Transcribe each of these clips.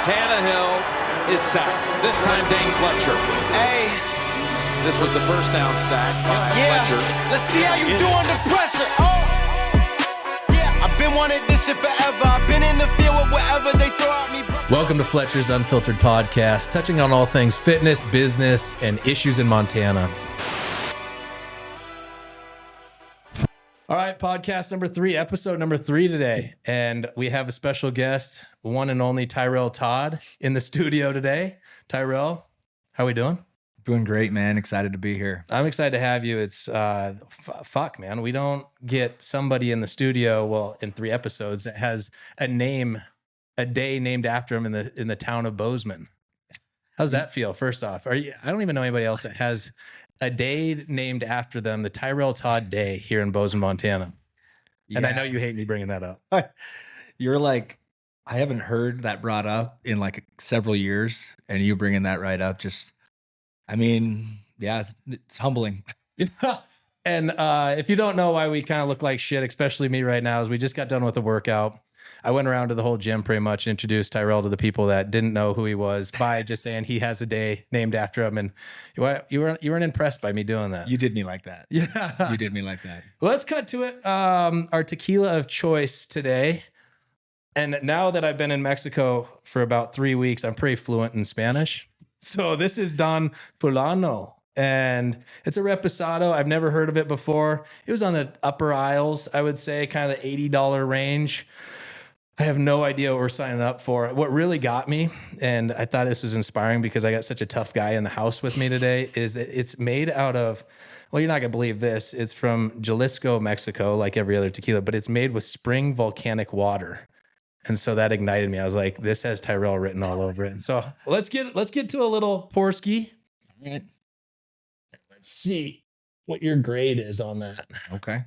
Tannehill is sacked. This time Dane Fletcher. Hey. This was the first down sack by Fletcher. Let's see how you do under pressure. Oh. Yeah, I've been wanting this shit forever. I've been in the field with whatever they throw at me. Welcome to Fletcher's Unfiltered podcast, touching on all things fitness, business, and issues in Montana. All right, podcast number 3, episode number 3 today. And we have a special guest, one and only Tyrel Todd in the studio today. Tyrell, how are we doing? Doing great, man. Excited to be here. I'm excited to have you. It's, fuck, man. We don't get somebody in the studio, well, in 3 episodes, that has a day named after him in the town of Bozeman. How's that feel, first off? I don't even know anybody else that has a day named after them, the Tyrell Todd Day here in Bozeman, Montana. Yeah. And I know you hate me bringing that up. You're like, I haven't heard that brought up in like several years, and you bringing that right up just, I mean, yeah, it's humbling. And if you don't know why we kind of look like shit, especially me right now, is we just got done with a workout. I went around to the whole gym pretty much, introduced Tyrell to the people that didn't know who he was by just saying he has a day named after him. And you weren't impressed by me doing that. You did me like that. Yeah. You did me like that. Well, let's cut to it. Our tequila of choice today. And now that I've been in Mexico for about 3 weeks, I'm pretty fluent in Spanish. So this is Don Fulano. And it's a reposado. I've never heard of it before. It was on the upper aisles, I would say, kind of the $80 range. I have no idea what we're signing up for. What really got me, and I thought this was inspiring because I got such a tough guy in the house with me today, is that it's made out of, well, you're not going to believe this. It's from Jalisco, Mexico, like every other tequila, but it's made with spring volcanic water. And so that ignited me. I was like, this has Tyrell written all over it. And so let's get to a little Porski. All right. Let's see what your grade is on that. Okay.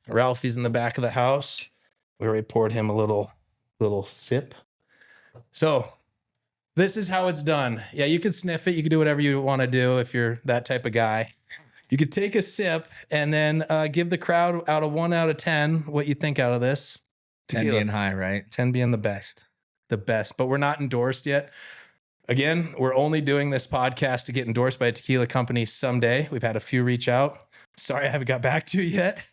Ralphie's in the back of the house. We already poured him a little sip. So this is how it's done. Yeah, you can sniff it. You can do whatever you want to do if you're that type of guy. You could take a sip and then give the crowd out of 1 out of 10 what you think out of this. 10 being high, right? 10 being the best. But we're not endorsed yet. Again, we're only doing this podcast to get endorsed by a tequila company someday. We've had a few reach out. Sorry I haven't got back to you yet.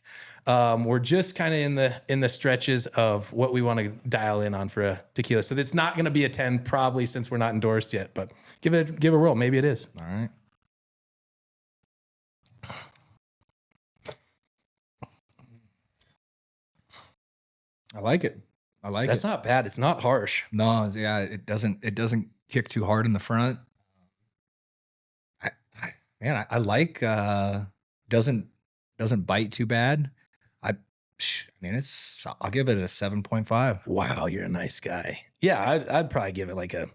We're just kind of in the stretches of what we want to dial in on for a tequila. So it's not going to be a 10 probably since we're not endorsed yet, but give a roll. Maybe it is. All right. I like it. That's not bad. It's not harsh. No, yeah, it doesn't kick too hard in the front. I like doesn't bite too bad. I'll give it a 7.5. Wow, you're a nice guy. Yeah, I'd probably give it like a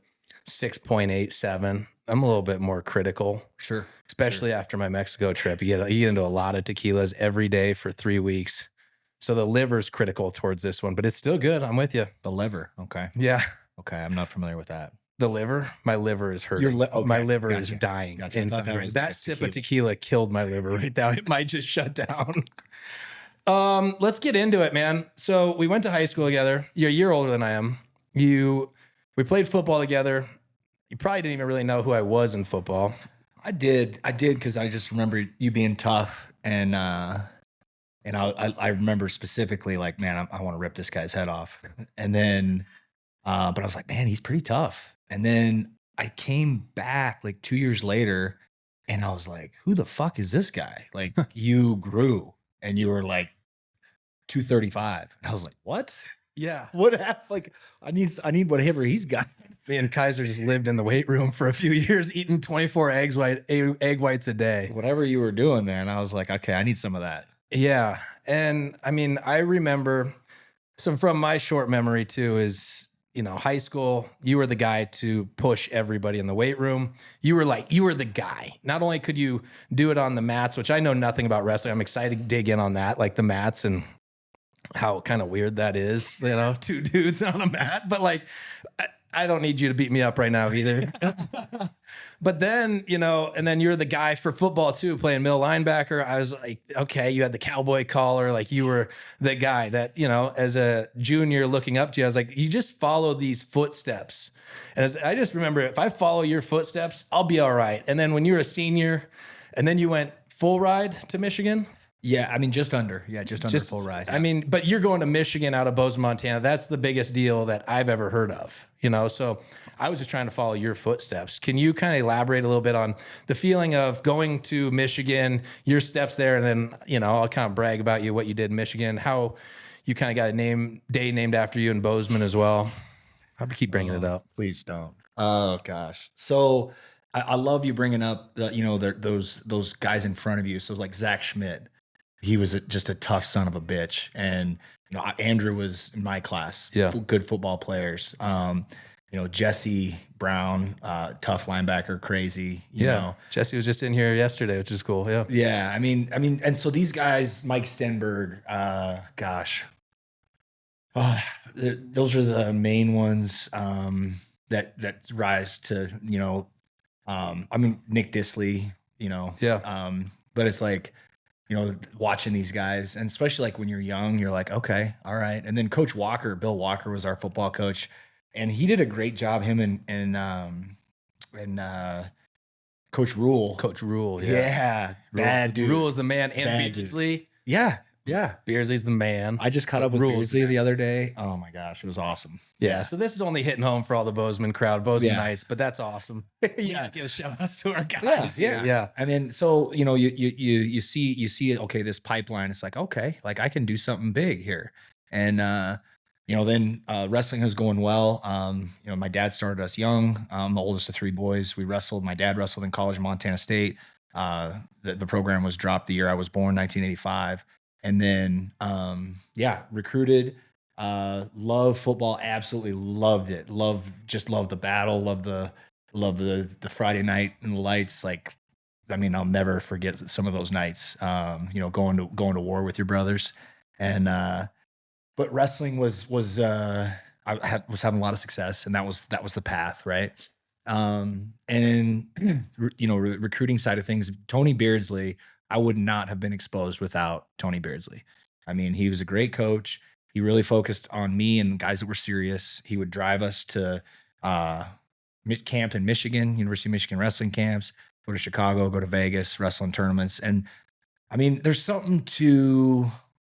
6.87. I'm a little bit more critical. Sure. Especially after my Mexico trip. You get into a lot of tequilas every day for 3 weeks. So the liver's critical towards this one, but it's still good. I'm with you. The liver. Okay. Yeah. Okay. I'm not familiar with that. The liver? My liver is hurting. Okay. My liver is dying. Gotcha. That sip of tequila killed my liver right now. It might just shut down. Let's get into it, man. So we went to high school together. You're a year older than I am. We played football together. You probably didn't even really know who I was in football. I did because I just remember you being tough, and I remember specifically like, man, I want to rip this guy's head off. And then, but I was like, man, he's pretty tough. And then I came back like 2 years later, and I was like, who the fuck is this guy? Like, you grew, and you were like 235. And I was like, what? Yeah. What happened? Like, I need whatever he's got. Me and Kaiser just lived in the weight room for a few years, eating 24 egg whites a day. Whatever you were doing there. And I was like, okay, I need some of that. Yeah. And I mean, I remember, so from my short memory too is, high school, you were the guy to push everybody in the weight room. You were the guy. Not only could you do it on the mats, which I know nothing about wrestling. I'm excited to dig in on that, like the mats and how kind of weird that is, 2 dudes on a mat. But like, I don't need you to beat me up right now either. But then, you know, and then you're the guy for football too, playing middle linebacker. I was like, okay, you had the cowboy collar. Like you were the guy that, you know, as a junior looking up to you, I was like, you just follow these footsteps. And I just remember, if I follow your footsteps, I'll be all right. And then when you're a senior and then you went full ride to Michigan. Yeah, I mean, just under full ride. I mean, but you're going to Michigan out of Bozeman, Montana. That's the biggest deal that I've ever heard of, you know? So I was just trying to follow your footsteps. Can you kind of elaborate a little bit on the feeling of going to Michigan, your steps there, and then, you know, I'll kind of brag about you, what you did in Michigan, how you kind of got a day named after you in Bozeman as well. I'll keep bringing it up. Please don't. Oh gosh. So I love you bringing up the, you know, those guys in front of you. So like Zach Schmidt, he was just a tough son of a bitch. And, you know, Andrew was in my class, good football players. You know, Jesse Brown, tough linebacker, crazy, you know. Jesse was just in here yesterday, which is cool. Yeah. Yeah. I mean, and so these guys, Mike Stenberg, gosh, those are the main ones, that rise to, you know, I mean, Nick Disley, you know, but it's like, you know, watching these guys, and especially like when you're young, you're like, okay, all right. And then Coach Walker, Bill Walker was our football coach, and he did a great job. Him and Coach Rule. Coach Rule. Yeah. Bad dude. Rule is the man. And Beardsley. Yeah. Beardsley's the man. I just caught up with Beardsley the other day. Oh my gosh, it was awesome. Yeah. So this is only hitting home for all the Bozeman crowd, Bozeman Knights, but that's awesome. Yeah. Give a shout outs to our guys. Yeah. I mean, so, you know, you see, okay, this pipeline, it's like, okay, like I can do something big here. And, you know, then wrestling is going well. You know, my dad started us young. I'm the oldest of three boys. We wrestled. My dad wrestled in college in Montana State. The program was dropped the year I was born, 1985. And then, recruited, love football, absolutely loved it. Just love the battle, love the Friday night and the lights. Like, I mean, I'll never forget some of those nights, you know, going to war with your brothers. And, but wrestling was having a lot of success, and that was the path. Right. And, you know, recruiting side of things, Tony Beardsley, I would not have been exposed without Tony Beardsley. I mean, he was a great coach. He really focused on me and the guys that were serious. He would drive us to camp in Michigan, University of Michigan wrestling camps, go to Chicago, go to Vegas, wrestle in tournaments. And I mean, there's something to,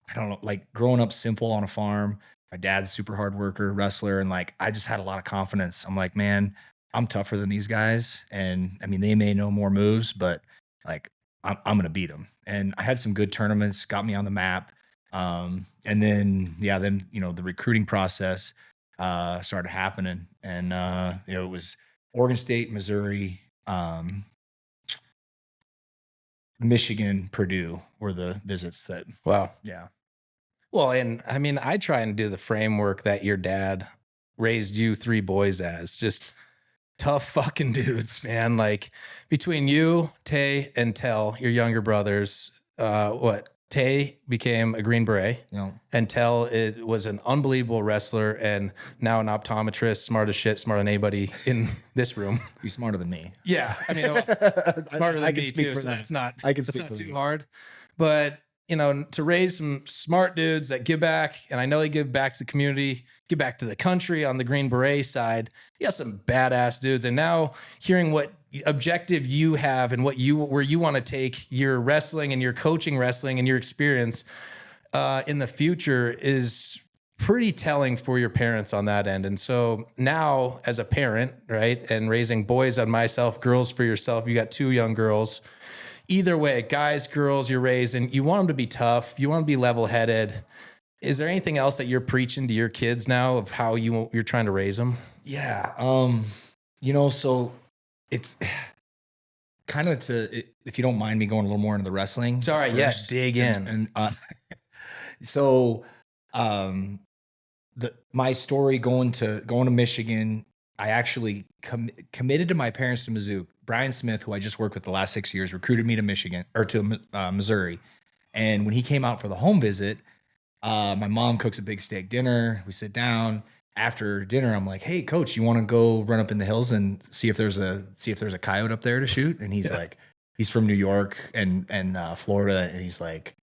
I don't know, like growing up simple on a farm. My dad's a super hard worker, wrestler. And like, I just had a lot of confidence. I'm like, man, I'm tougher than these guys. And I mean, they may know more moves, but like, I'm going to beat them. And I had some good tournaments, got me on the map. And then, you know, the recruiting process started happening. And, you know, it was Oregon State, Missouri, Michigan, Purdue were the visits that. Wow. Yeah. Well, and I mean, I try and do the framework that your dad raised you three boys as, just tough fucking dudes, man. Like between you, Tay, and Tell, your younger brothers, Tay became a Green Beret, and Tell was an unbelievable wrestler and now an optometrist, smart as shit, smarter than anybody in this room. He's smarter than me. Yeah, I mean, smarter than me too. So that's not too hard. But you know, to raise some smart dudes that give back, and I know they give back to the community, give back to the country on the Green Beret side. You got some badass dudes, and now hearing what objective you have and where you want to take your wrestling and your coaching wrestling and your experience in the future is pretty telling for your parents on that end. And so now as a parent, right, and raising boys on myself, girls for yourself, you got two young girls. Either way, guys, girls, you're raising, you want them to be tough. You want to be level-headed. Is there anything else that you're preaching to your kids now of how you're trying to raise them? Yeah. You know, so it's kind of if you don't mind me going a little more into the wrestling. Sorry. Yeah. Dig in. So my story going to Michigan, I actually committed to my parents to Mizzou. Brian Smith, who I just worked with the last 6 years, recruited me to Michigan or to Missouri. And when he came out for the home visit, my mom cooks a big steak dinner. We sit down. after dinner, I'm like, hey, coach, you want to go run up in the hills and see if there's a coyote up there to shoot? And he's like, he's from New York and Florida, and he's like,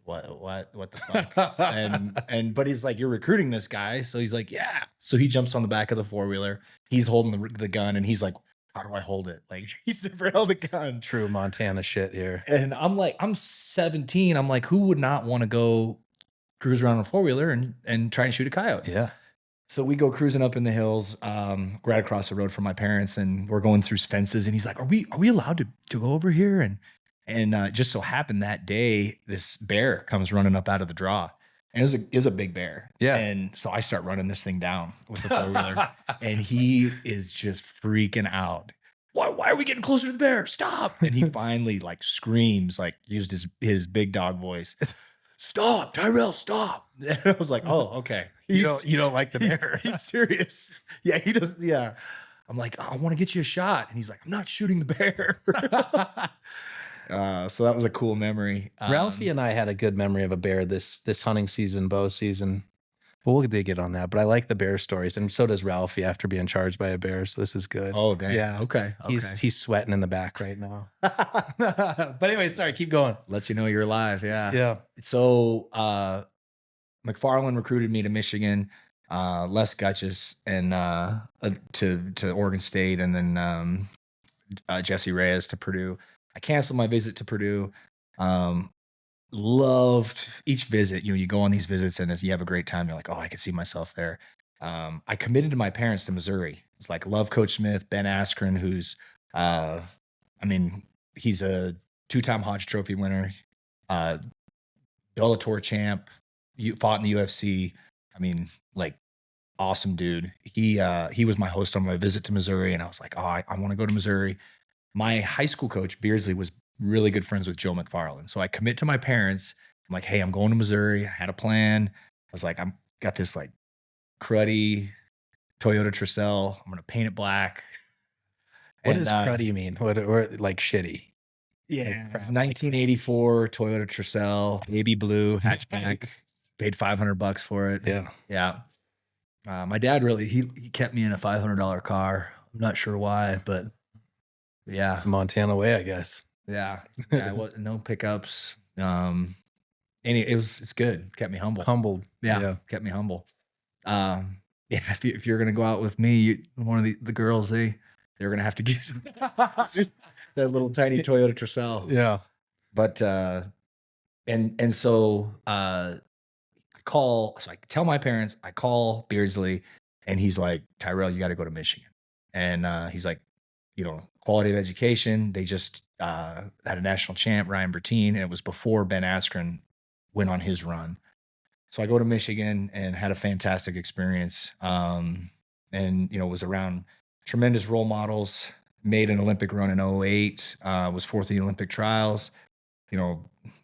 what the fuck? But he's like, you're recruiting this guy, so he's like, yeah. So he jumps on the back of the 4-wheeler. He's holding the gun, and he's like, how do I hold it? Like, he's never held a gun. True Montana shit here. And I'm like, I'm 17. I'm like, who would not want to go cruise around on a 4-wheeler and try and shoot a coyote? Yeah. So we go cruising up in the hills, right across the road from my parents, and we're going through fences. And he's like, "Are we allowed to go over here?" And just so happened that day, this bear comes running up out of the draw, and it was a big bear. Yeah. And so I start running this thing down with the 4-wheeler, and he is just freaking out. Why are we getting closer to the bear? Stop! And he finally like screams, like used his big dog voice. Stop, Tyrell, stop. And I was like, oh, okay. You don't like the bear. He's serious. Yeah, he does. Yeah. I'm like, I want to get you a shot. And he's like, I'm not shooting the bear. So that was a cool memory. Ralphie and I had a good memory of a bear this hunting season, bow season. But we'll dig it on that. But I like the bear stories. And so does Ralphie after being charged by a bear. So this is good. Oh, dang. Yeah. Okay. He's sweating in the back right now. But anyway, sorry, keep going. Lets you know you're alive. Yeah. Yeah. So McFarland recruited me to Michigan, Les Gutches, and to Oregon State, and then Jesse Reyes to Purdue. I canceled my visit to Purdue. Loved each visit. You go on these visits and as you have a great time, you're like, oh, I could see myself there. I committed to my parents to Missouri. It's like love Coach Smith, Ben Askren, who's, he's a 2-time Hodge Trophy winner, Bellator champ, fought in the UFC. I mean, like, awesome dude. He was my host on my visit to Missouri, and I was like, oh, I want to go to Missouri. My high school coach, Beardsley, was really good friends with Joe McFarland. So I commit to my parents. I'm like, hey, I'm going to Missouri. I had a plan. I was like, I'm got this like cruddy Toyota Tercel. I'm going to paint it black. What does cruddy mean? What like shitty? Yeah. 1984 Toyota Tercel, baby blue hatchback. Paid $500 for it. Yeah. Yeah. My dad really, he kept me in a $500 car. I'm not sure why, but yeah. It's the Montana way, I guess. Yeah. No pickups. It's good. Kept me humble. Humbled. Yeah. Kept me humble. If you're going to go out with me, one of the girls, they're going to have to get that little tiny Toyota Tercel. Yeah. But, so I tell my parents, I call Beardsley, and he's like, Tyrell, you got to go to Michigan. And he's like, quality of education. They just had a national champ, Ryan Bertine, and it was before Ben Askren went on his run. So I go to Michigan and had a fantastic experience. Was around tremendous role models, made an Olympic run in 2008, was fourth in the Olympic trials,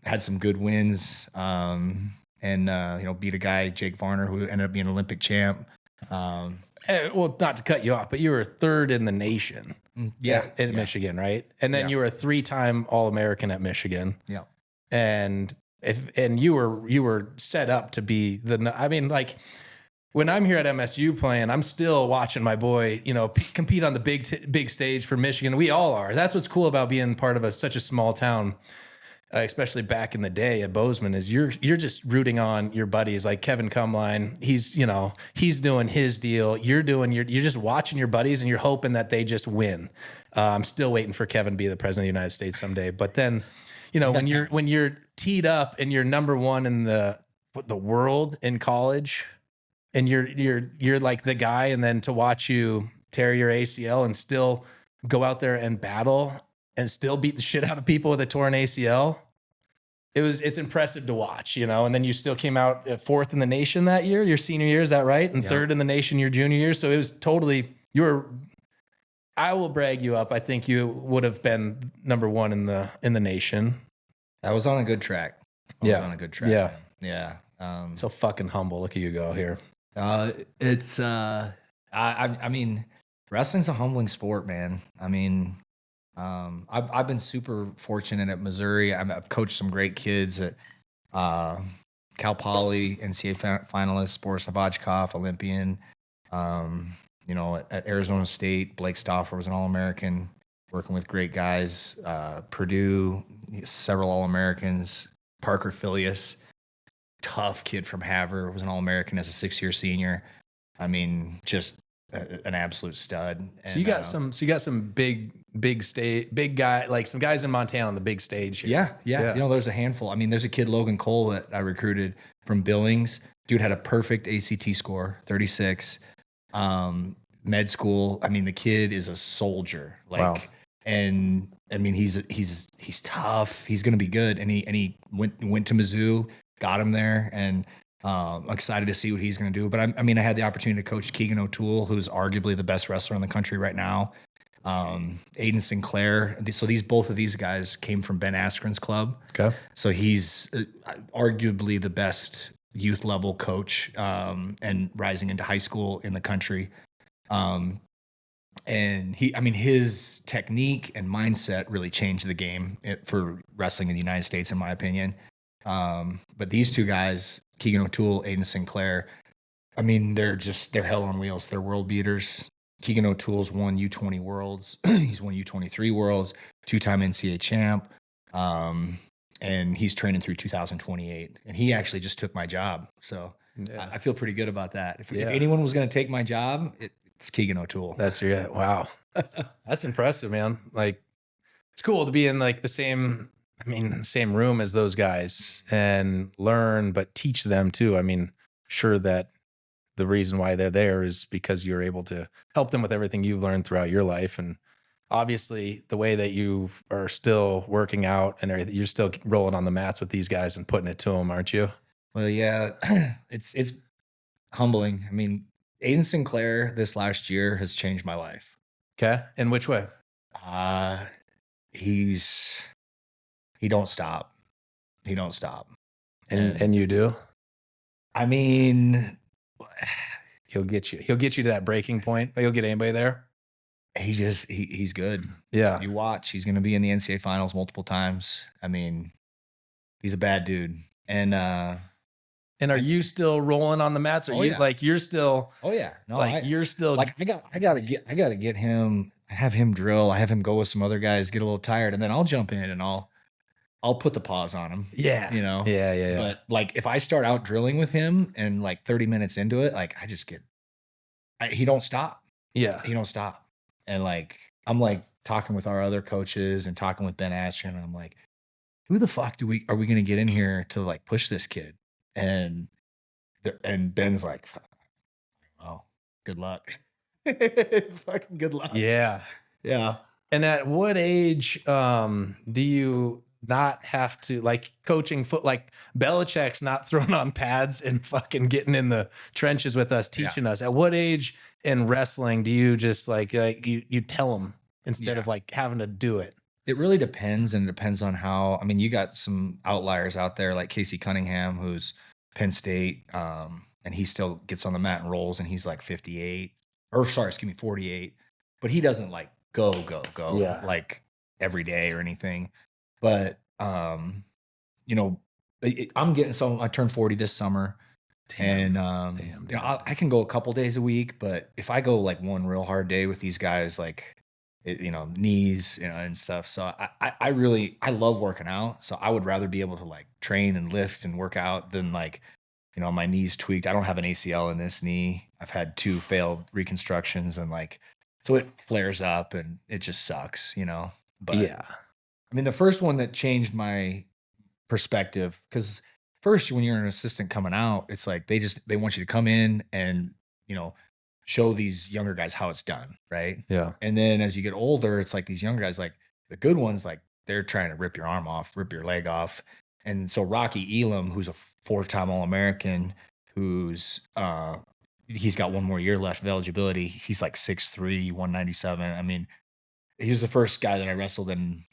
had some good wins, beat a guy, Jake Varner, who ended up being an Olympic champ. Well, not to cut you off, but you were third in the nation. In Michigan, right? And then you were a 3-time All-American at Michigan. Yeah. And you were set up to be when I'm here at MSU playing, I'm still watching my boy, compete on the big stage for Michigan. We all are. That's what's cool about being part of such a small town. Especially back in the day at Bozeman, is you're just rooting on your buddies like Kevin Cumline. He's doing his deal. You're just watching your buddies and you're hoping that they just win. I'm still waiting for Kevin to be the president of the United States someday. But then, when you're teed up and you're number one in the world in college, and you're like the guy, and then to watch you tear your ACL and still go out there and battle and still beat the shit out of people with a torn ACL. It's impressive to watch, and then you still came out at 4th in the nation that year, your senior year. Is that right? And 3rd in the nation your junior year. So it was totally, I will brag you up. I think you would have been number 1 in the nation. I was on a good track. Yeah. Yeah. So fucking humble. Look at you go here. Wrestling's a humbling sport, man. I've been super fortunate at Missouri. I've coached some great kids at Cal Poly NCAA finalist, Boris Novachkov, Olympian. You know, at Arizona State, Blake Stauffer was an All-American, working with great guys. Purdue, several All-Americans. Parker Filius, tough kid from Havre, was an All-American as a 6-year senior. I mean, just an absolute stud. So you got some big guy, like some guys in Montana on the big stage here. Yeah. You know, there's a handful. I mean, there's a kid, Logan Cole, that I recruited from Billings. Dude had a perfect ACT score, 36. Med school. I mean, the kid is a soldier. Like, wow. And I mean, he's tough. He's going to be good. And he went to Mizzou, got him there, and I'm excited to see what he's going to do. But I mean, I had the opportunity to coach Keegan O'Toole, who's arguably the best wrestler in the country right now. Aiden Sinclair. So both of these guys came from Ben Askren's club. Okay. So he's arguably the best youth level coach, and rising into high school in the country. And his technique and mindset really changed the game for wrestling in the United States, in my opinion. But these two guys, Keegan O'Toole, Aiden Sinclair, I mean, they're hell on wheels. They're world beaters. Keegan O'Toole's won U20 Worlds. He's won U23 Worlds, 2-time NCAA champ. And he's training through 2028. And he actually just took my job. So I feel pretty good about that. If anyone was going to take my job, it's Keegan O'Toole. That's wow. That's impressive, man. Like, it's cool to be in like the same room as those guys and learn, but teach them too. I mean, sure that the reason why they're there is because you're able to help them with everything you've learned throughout your life. And obviously the way that you are still working out and everything, you're still rolling on the mats with these guys and putting it to them, aren't you? Well, yeah, it's humbling. I mean, Aiden Sinclair this last year has changed my life. Okay. In which way? He don't stop. He don't stop. And you do? I mean, he'll get you to that breaking point. He'll get anybody there. He's good. Yeah. You watch, he's going to be in the NCAA finals multiple times. I mean, he's a bad dude. And are you still rolling on the mats? Or you're still? Oh yeah. No, you're still like, I gotta get him, have him drill. I have him go with some other guys, get a little tired, and then I'll jump in and I'll put the pause on him. Yeah. You know? Yeah. But like, if I start out drilling with him and like 30 minutes into it, like he don't stop. Yeah. He don't stop. And like, I'm like talking with our other coaches and talking with Ben Askren, and I'm like, who the fuck are we going to get in here to like push this kid? And Ben's like, oh, good luck. Fucking good luck. Yeah. Yeah. And at what age do you not have to, like, coaching foot, like Belichick's not throwing on pads and fucking getting in the trenches with us, teaching us? At what age in wrestling do you just like you tell them instead of like having to do it? It really depends, and it depends on how. I mean, you got some outliers out there like Casey Cunningham, who's Penn State, and he still gets on the mat and rolls, and he's like 48, or sorry, excuse me, 48, but he doesn't like go like every day or anything. But you know, I'm getting some. I turned 40 this summer. Damn, and you know, I can go a couple days a week, but if I go like one real hard day with these guys, like, you know, knees, you know, and stuff. So I love working out. So I would rather be able to like train and lift and work out than like, you know, my knee's tweaked. I don't have an ACL in this knee. I've had 2 failed reconstructions, and like, so it flares up and it just sucks, you know. But yeah, I mean, the first one that changed my perspective, because first, when you're an assistant coming out, it's like they want you to come in and, you know, show these younger guys how it's done, right? Yeah. And then as you get older, it's like these younger guys, like the good ones, like they're trying to rip your arm off, rip your leg off. And so Rocky Elam, who's a 4-time All-American, who's he's got 1 more year left of eligibility. He's like 6'3", 197. I mean, he was the first guy that I wrestled in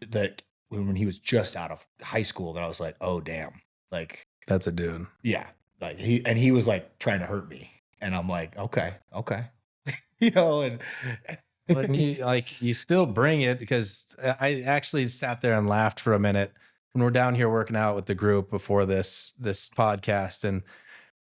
that when he was just out of high school, that I was like, oh damn, like that's a dude. Yeah. Like he was like trying to hurt me. And I'm like, okay. You know, and but you still bring it, because I actually sat there and laughed for a minute when we're down here working out with the group before this podcast, and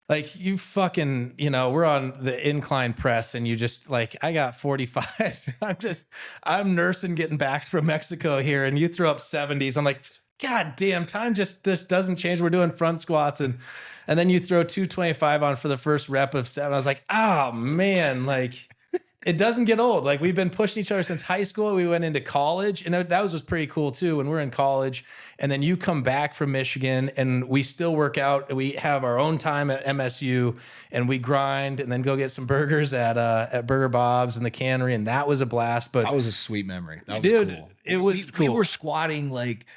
like you fucking, we're on the incline press and you just like, I got 45s. I'm nursing getting back from Mexico here and you throw up 70s. I'm like, God damn, time just doesn't change. We're doing front squats and then you throw 225 on for the first rep of 7. I was like, oh man, like it doesn't get old. Like we've been pushing each other since high school. We went into college and that was pretty cool too. When we're in college and then you come back from Michigan and we still work out. We have our own time at MSU and we grind and then go get some burgers at Burger Bob's and the Cannery. And that was a blast. But that was a sweet memory. That was dude, cool. It was cool. We were squatting like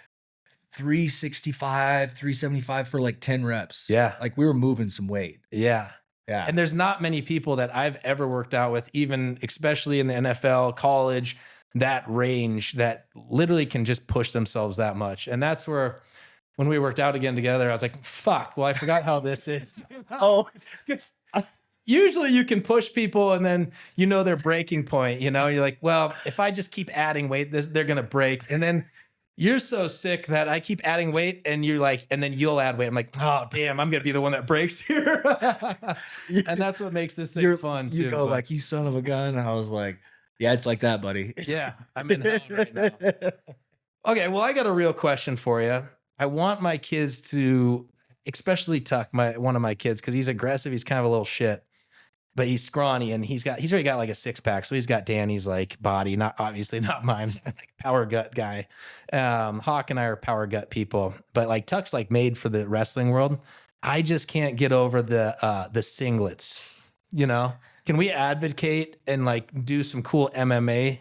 365, 375 for like 10 reps. Yeah. Like we were moving some weight. Yeah. Yeah. And there's not many people that I've ever worked out with, even especially in the NFL, college, that range that literally can just push themselves that much. And that's where, when we worked out again together, I was like, fuck, well, I forgot how this is. Usually you can push people and then their breaking point, you're like, well, if I just keep adding weight, they're going to break. And then you're so sick that I keep adding weight and you're like, and then you'll add weight. I'm like, oh, damn, I'm going to be the one that breaks here. And that's what makes this thing fun too. You go like, you son of a gun. And I was like, yeah, it's like that, buddy. Yeah, I'm in hell right now. Okay, well, I got a real question for you. I want my kids to, especially Tuck, one of my kids, because he's aggressive. He's kind of a little shit. But he's scrawny and he's already got like a 6-pack. So he's got Danny's like body, not mine, like power gut guy. Hawk and I are power gut people, but like Tuck's like made for the wrestling world. I just can't get over the singlets, Can we advocate and like do some cool MMA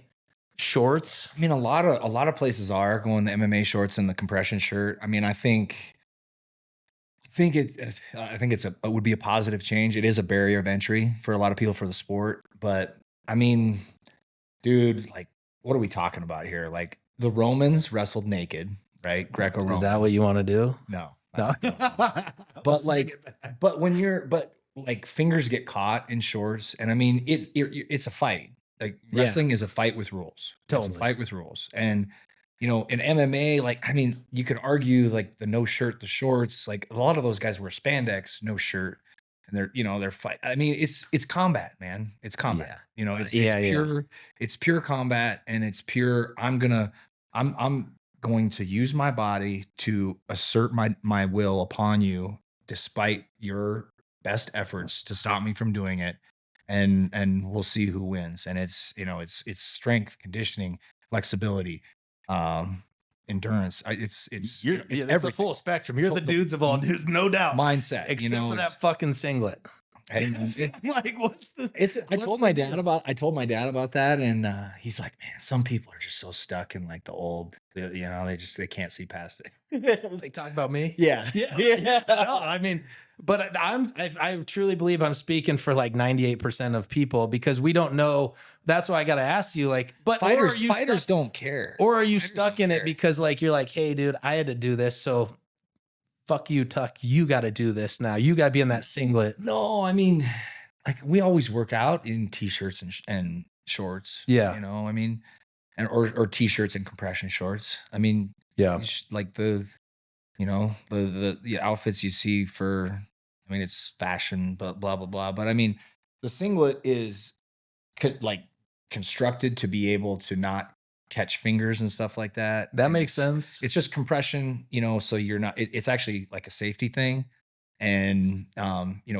shorts? I mean, a lot of places are going the MMA shorts and the compression shirt. I mean, I think it would be a positive change. It is a barrier of entry for a lot of people for the sport, but I mean, dude, like, what are we talking about here? Like the Romans wrestled naked, right? Greco-Roman. Is that what you want to do? No. But like fingers get caught in shorts, and I mean, it's a fight. Like wrestling is a fight with rules. Totally. It's a fight with rules, and in MMA, like, I mean, you could argue like the no shirt, the shorts, like a lot of those guys wear spandex, no shirt, and they're fight. I mean, it's combat, man. It's combat. It's pure combat, and it's pure. I'm going to use my body to assert my will upon you, despite your best efforts to stop me from doing it, and we'll see who wins. And it's strength, conditioning, flexibility, endurance. It's the full spectrum. You're the dudes of all dudes, no doubt. Mindset, except for that fucking singlet. Like, what's this? I told my dad about that, and he's like, man, some people are just so stuck in like the old, they can't see past it. They talk about me. Yeah. No, I mean, but I truly believe I'm speaking for like 98% of people, because we don't know. That's why I got to ask you, like, but fighters don't care. Or are you stuck in it because like, you're like, hey dude, I had to do this. So fuck you, Tuck. You got to do this now. You got to be in that singlet. No, I mean, like we always work out in t-shirts and shorts. Yeah. I mean, or t-shirts and compression shorts. I mean, yeah, like the outfits you see for, I mean, it's fashion, but blah, blah, blah. But I mean, the singlet is like constructed to be able to not catch fingers and stuff like that. That makes sense. It's just compression, so you're not, it's actually like a safety thing. And,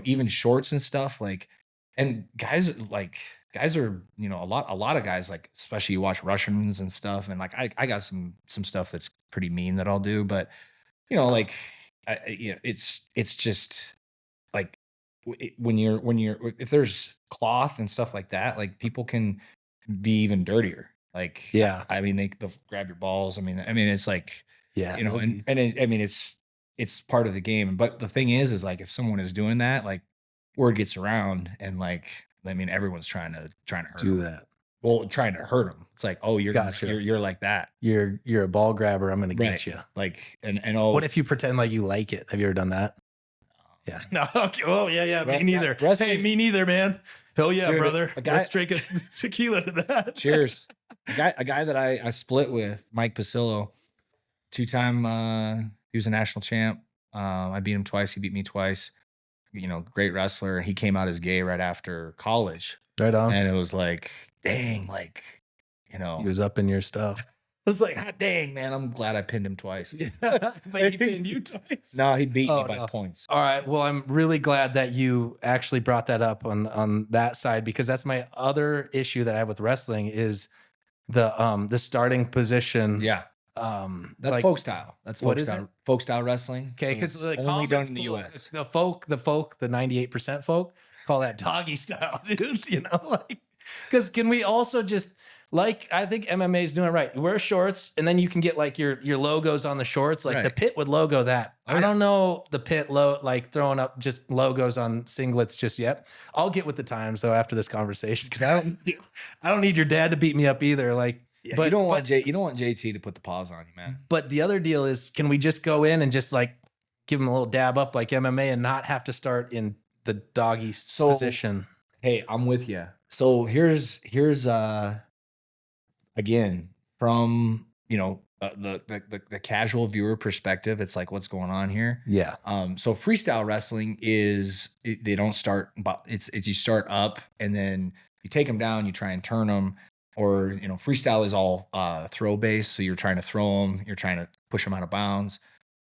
even shorts and stuff like, and guys are, a lot of guys, like, especially you watch Russians and stuff. And like, I got some stuff that's pretty mean that I'll do, but it's just like when you're, if there's cloth and stuff like that, like people can be even dirtier. Like, yeah, I mean, they'll grab your balls. I mean, it's like, yeah, I mean, it's part of the game. But the thing is like, if someone is doing that, like word gets around, and like, I mean, everyone's trying to hurt do them. that. Well, trying to hurt them. It's like, oh, you're like that. You're a ball grabber. I'm going to get you. Like, and what if you pretend like you like it? Have you ever done that? Yeah. No. Okay. Oh yeah. Me neither. Hey, me neither, man. Hell yeah, dude, brother. Let's drink a tequila to that. Cheers. A guy that I split with, Mike Pasillo. 2-time. He was a national champ. I beat him twice. He beat me twice. You know, great wrestler. He came out as gay right after college. Right on. And it was like, dang, like, you know, He was up in your stuff. I was like, hot dang, man. I'm glad I pinned him twice. But he pinned you twice. No, he beat me Oh, by no. points. All right. Well, I'm really glad that you actually brought that up on that side, because that's my other issue that I have with wrestling is the starting position. Yeah. That's like, folk style. That's what folk is style. it? Folk style wrestling. Okay, So because it's only done in the US. the 98% folk call that doggy style, dude. You know, like, because can we also just, like, I think MMA is doing it right. You wear shorts, and then you can get like your logos on the shorts. Like the Right. Pit would logo that. Oh, I don't know the Pit like throwing up just logos on singlets just yet. I'll get with the times though after this conversation, because I don't need your dad to beat me up either. Like, Yeah, but you don't want JT to put the paws on you, man. But the other deal is, can we just go in and just like give him a little dab up like MMA and not have to start in the doggy position? Hey, I'm with you. So here's again, from, you know, the casual viewer perspective, it's like, what's going on here? Yeah. So freestyle wrestling they don't start, but it's you start up and then you take them down, you try and turn them, or, you know, freestyle is all throw based. So you're trying to throw them, you're trying to push them out of bounds.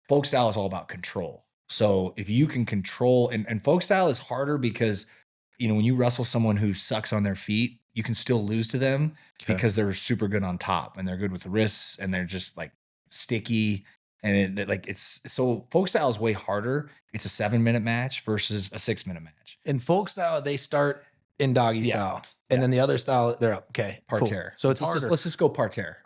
Folk style is all about control. So if you can control, and folk style is harder because, you know, when you wrestle someone who sucks on their feet, you can still lose to them because they're super good on top and they're good with the wrists and they're just like sticky. And it's so folk style is way harder. It's a 7-minute match versus a 6-minute match. In folk style, they start in doggy style. And then the other style, they're up. Okay. Parterre. Cool. So it's let's harder. let's just go parterre.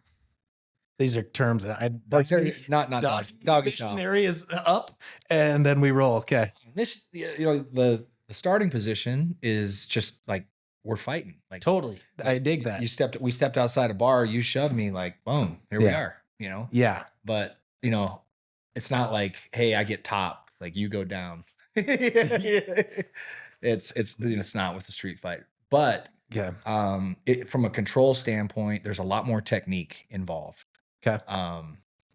These are terms that Parterre, not doggy style. Missionary is up, and then we roll. Okay. This, you know, the starting position is just like we're fighting. Like Totally. I dig that. we stepped outside a bar, you shoved me, like boom, here we are, you know? Yeah. But, you know, it's not like, hey, I get top, like you go down. It's not with the street fight. But Yeah. from a control standpoint, there's a lot more technique involved. Okay.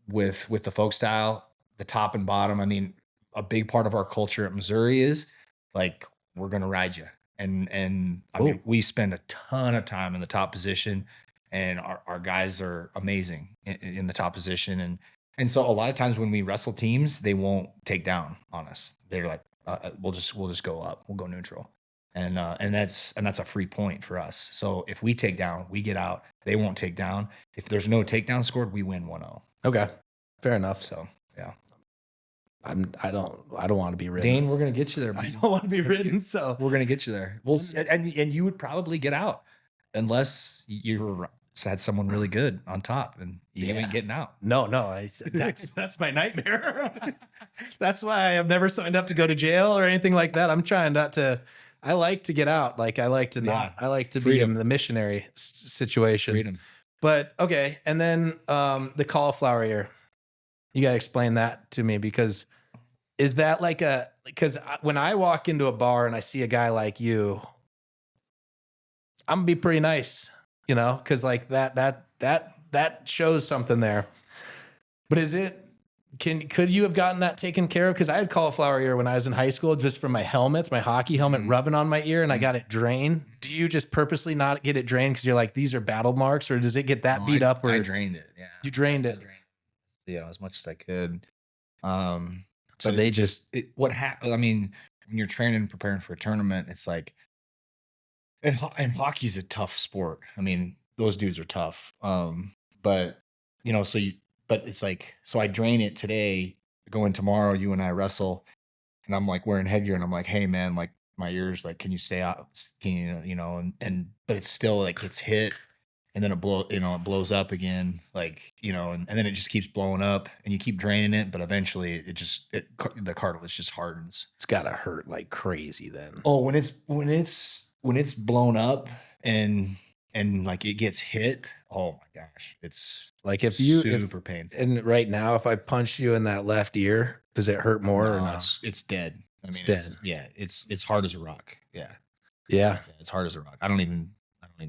With the folk style, the top and bottom. I mean, a big part of our culture at Missouri is like, we're gonna ride you. And I mean, we spend a ton of time in the top position, and our guys are amazing in the top position. And so a lot of times when we wrestle teams, they won't take down on us. They're like, we'll just go up, we'll go neutral. And that's a free point for us. So if we take down, we get out. They won't take down. If there's no takedown scored, we win 1-0. Okay. Fair enough. So yeah. I don't want to be ridden. Dane, we're gonna get you there. I don't want to be ridden. So We're gonna get you there. And you would probably get out unless you had someone really good on top, and you ain't getting out. no, that's my nightmare. That's why I have never signed up to go to jail or anything like that. I'm trying not to. I like to get out. Like I like to not. I like to be in the missionary situation. Freedom. But okay, and then the cauliflower ear. You gotta explain that to me, because is that like because when I walk into a bar and I see a guy like you, I'm gonna be pretty nice, you know, because like that shows something there. But could you have gotten that taken care of? Because I had cauliflower ear when I was in high school, just from my helmets, my hockey helmet rubbing on my ear, and I got it drained. Do you just purposely not get it drained because you're like, these are battle marks, or does it get that beat up? Where I drained it. Yeah, you drained it. Yeah, as much as I could. So they just what happened? I mean, when you're training and preparing for a tournament, it's like, and hockey's a tough sport. I mean, those dudes are tough. But you know, but it's like, so I drain it today, go in tomorrow, you and I wrestle, and I'm like wearing headgear, and I'm like, hey man, like my ears, like, can you stay out? Can you know, but it's still like gets hit. And then it blows up again, like, you know, and then it just keeps blowing up, and you keep draining it, but eventually the cartilage just hardens. It's gotta hurt like crazy then. Oh, when it's blown up and like it gets hit, oh my gosh, it's Like if super painful. And right now, if I punch you in that left ear, does it hurt more or not? It's dead. I mean, it's dead. Yeah, it's hard as a rock. Yeah, yeah, it's hard as a rock. I don't even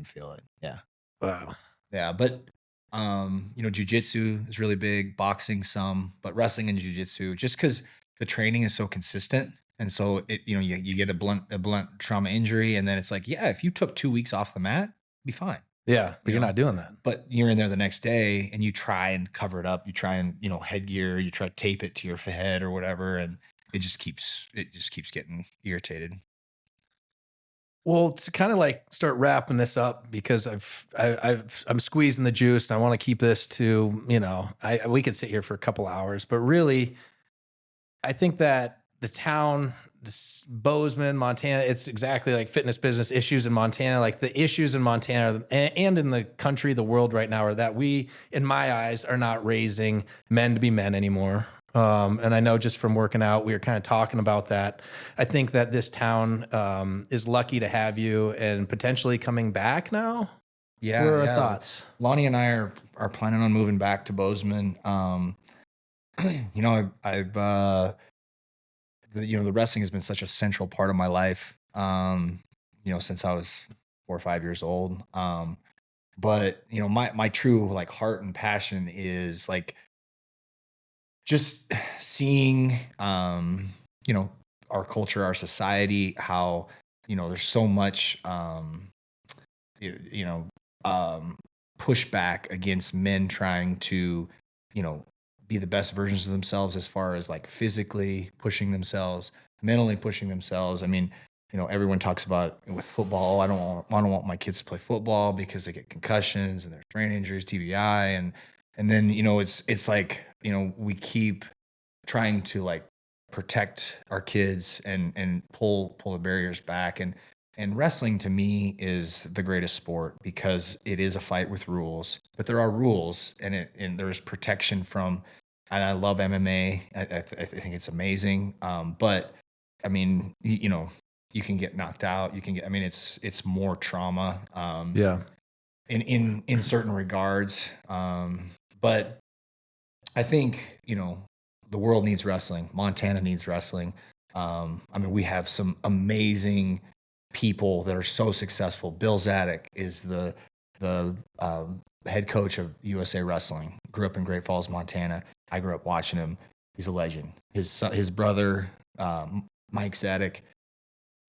feel it. Yeah. Wow. Yeah, but Jujitsu is really big, boxing some, but wrestling and jujitsu, just because the training is so consistent. And so you get a blunt trauma injury, and then it's like, yeah, if you took 2 weeks off the mat, be fine. Yeah, but you're not doing that. But you're in there the next day and you try and cover it up. You try and, headgear, you try to tape it to your head or whatever. And it just keeps getting irritated. Well, to kind of like start wrapping this up, because I'm squeezing the juice and I want to keep this to, we could sit here for a couple hours, but really I think that the town, this Bozeman, Montana, it's exactly like fitness business issues in Montana. Like the issues in Montana and in the country, the world right now are that we, in my eyes, are not raising men to be men anymore. And I know just from working out, we were kind of talking about that. I think that this town is lucky to have you and potentially coming back now. Yeah. What are our thoughts? Lonnie and I are planning on moving back to Bozeman. The wrestling has been such a central part of my life, since I was 4 or 5 years old. But my true like heart and passion is like just seeing, our culture, our society, how, there's so much, pushback against men trying to, be the best versions of themselves as far as like physically pushing themselves, mentally pushing themselves. I mean, everyone talks about with football. I don't want my kids to play football because they get concussions and there's brain injuries, TBI, and then it's like we keep trying to like protect our kids and pull the barriers back, and wrestling to me is the greatest sport because it is a fight with rules, but there are rules and there's protection from. And I love MMA. I think it's amazing. But I mean, you can get knocked out. You can get. I mean, it's more trauma. In certain regards. But I think the world needs wrestling. Montana needs wrestling. I mean, we have some amazing people that are so successful. Bill Zadok is the head coach of USA Wrestling. Grew up in Great Falls, Montana. I grew up watching him. He's a legend. His brother, Mike Zadok,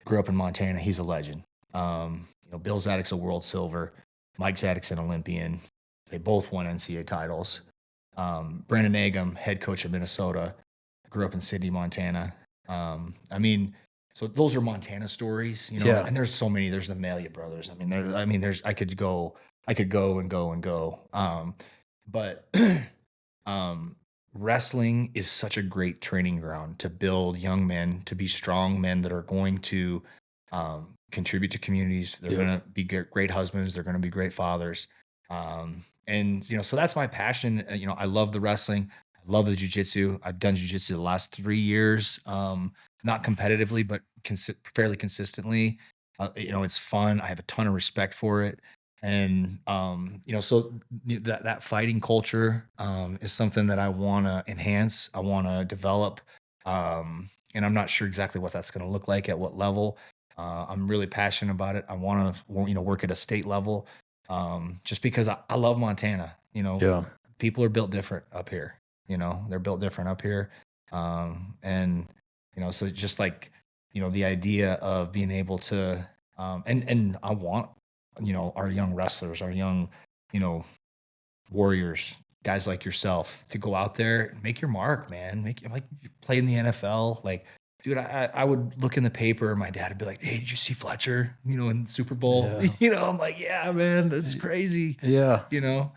grew up in Montana. He's a legend. Bill Zadok's a world silver. Mike Zadok's an Olympian. They both won NCAA titles. Brandon Agam, head coach of Minnesota, grew up in Sydney, Montana. I mean, so those are Montana stories, and there's so many. There's the Malia brothers. I could go and go. But wrestling is such a great training ground to build young men to be strong men that are going to contribute to communities. They're going to be great husbands. They're going to be great fathers. So that's my passion. I love the wrestling. I love the jiu-jitsu. I've done jiu-jitsu the last 3 years, not competitively, but fairly consistently. It's fun. I have a ton of respect for it. And, so that fighting culture is something that I want to enhance. I want to develop. And I'm not sure exactly what that's going to look like at what level. I'm really passionate about it. I want to, work at a state level just because I love Montana. People are built different up here. They're built different up here. So just like, the idea of being able to, and I want, our young wrestlers, our young, warriors, guys like yourself to go out there and make your mark, man. Play in the NFL. Like, dude, I would look in the paper. My dad would be like, "Hey, did you see Fletcher? In the Super Bowl?" Yeah. I'm like, "Yeah, man, that's crazy." Yeah. You're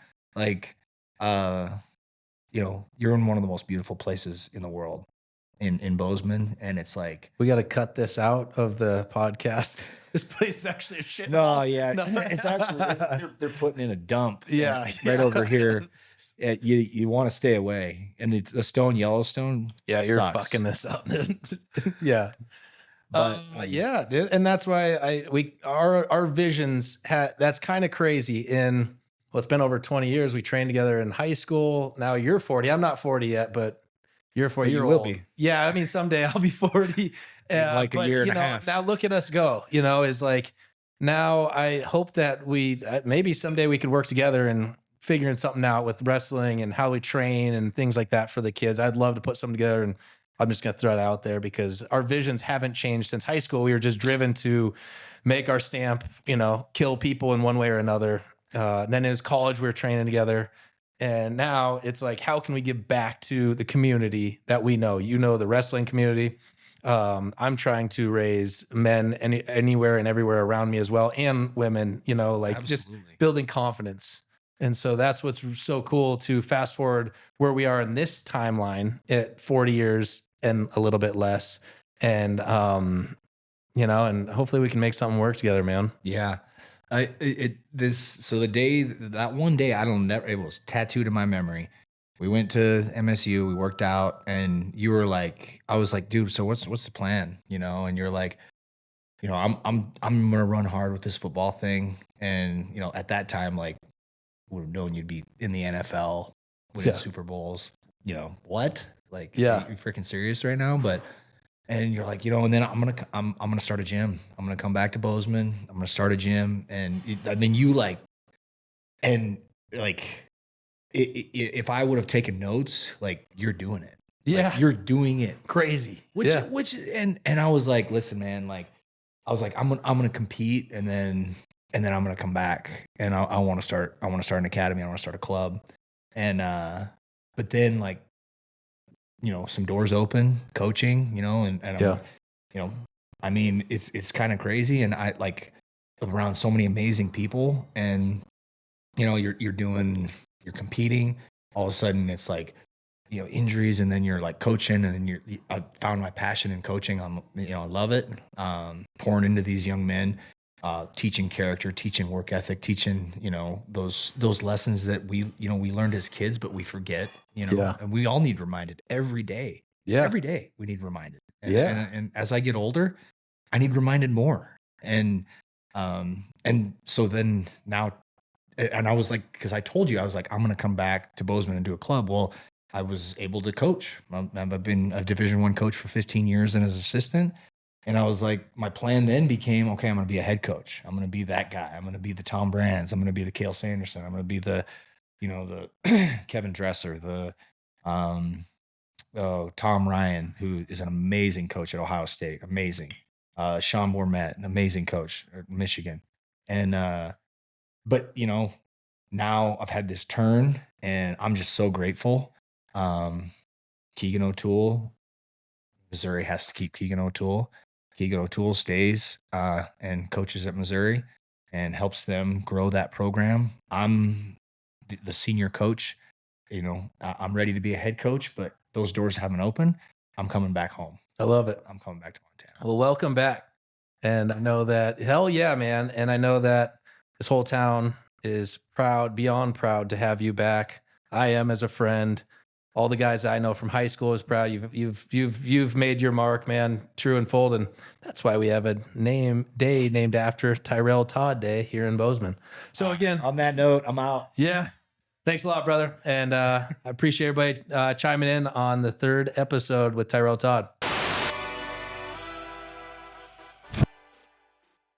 in one of the most beautiful places in the world, in Bozeman, and it's like we got to cut this out of the podcast. This place is actually a shit. No, yeah, no. It's actually they're putting in a dump. Yeah, right over here. You want to stay away, and the stone Yellowstone. Yeah, you're fucking this up. Yeah, but yeah, dude. And that's why our visions that's kind of crazy. It's been over 20 years. We trained together in high school. Now you're 40. I'm not 40 yet, but you're 40. You will be. Yeah, I mean, someday I'll be 40. Like a year and a half. Now look at us go. Is like now I hope that maybe someday we could work together and figuring something out with wrestling and how we train and things like that for the kids. I'd love to put something together, and I'm just going to throw it out there because our visions haven't changed since high school. We were just driven to make our stamp, kill people in one way or another. Then in college, we were training together. And now it's like, how can we give back to the community that we know? The wrestling community. I'm trying to raise men anywhere and everywhere around me as well, and women, just building confidence. And so that's what's so cool to fast forward where we are in this timeline at 40 years and a little bit less. And, and hopefully we can make something work together, man. Yeah. So that one day it was tattooed in my memory. We went to MSU, we worked out, and you were like, I was like, dude, so what's the plan? And you're like, I'm gonna run hard with this football thing. And, at that time, like, would have known you'd be in the NFL, winning Super Bowls, what? Like, are you freaking serious right now? And you're like, and then I'm gonna start a gym. I'm gonna come back to Bozeman. I'm gonna start a gym. And if I would have taken notes, like, you're doing it. Yeah. Like, you're doing it. Crazy. And I was like, listen, man, like, I was like, I'm gonna compete, and then I'm gonna come back, and I want to start an academy. I want to start a club. And but then, like, some doors open, coaching, and I mean, it's kind of crazy. And I like around so many amazing people, and you're competing. All of a sudden it's like, injuries, and then you're like coaching, and then I found my passion in coaching. I love it. Pouring into these young men, teaching character, teaching work ethic, teaching, those lessons that we learned as kids, but we forget, and we all need reminded every day. Yeah. Every day we need reminded. And as I get older, I need reminded more. And so then now, and I was like, because I told you, I was like, I'm going to come back to Bozeman and do a club. Well, I was able to coach. I've been a Division I coach for 15 years and as assistant. And I was like, my plan then became, okay, I'm going to be a head coach. I'm going to be that guy. I'm going to be the Tom Brands. I'm going to be the Cale Sanderson. I'm going to be the Kevin Dresser, the Tom Ryan, who is an amazing coach at Ohio State. Amazing. Sean Bourmet, an amazing coach at Michigan. And, but, now I've had this turn, and I'm just so grateful. Keegan O'Toole, Missouri has to keep Keegan O'Toole. Keegan O'Toole stays and coaches at Missouri and helps them grow that program. I'm the senior coach. I'm ready to be a head coach, but those doors haven't opened. I'm coming back home. I love it. I'm coming back to Montana. Well, welcome back. And I know that, hell yeah, man. And I know that this whole town is proud, beyond proud to have you back. I am as a friend. All the guys I know from high school is proud. You've made your mark, man, true and full. And that's why we have a day named after Tyrell Todd Day here in Bozeman. So again, on that note, I'm out. Yeah. Thanks a lot, brother. And I appreciate everybody chiming in on the third episode with Tyrell Todd.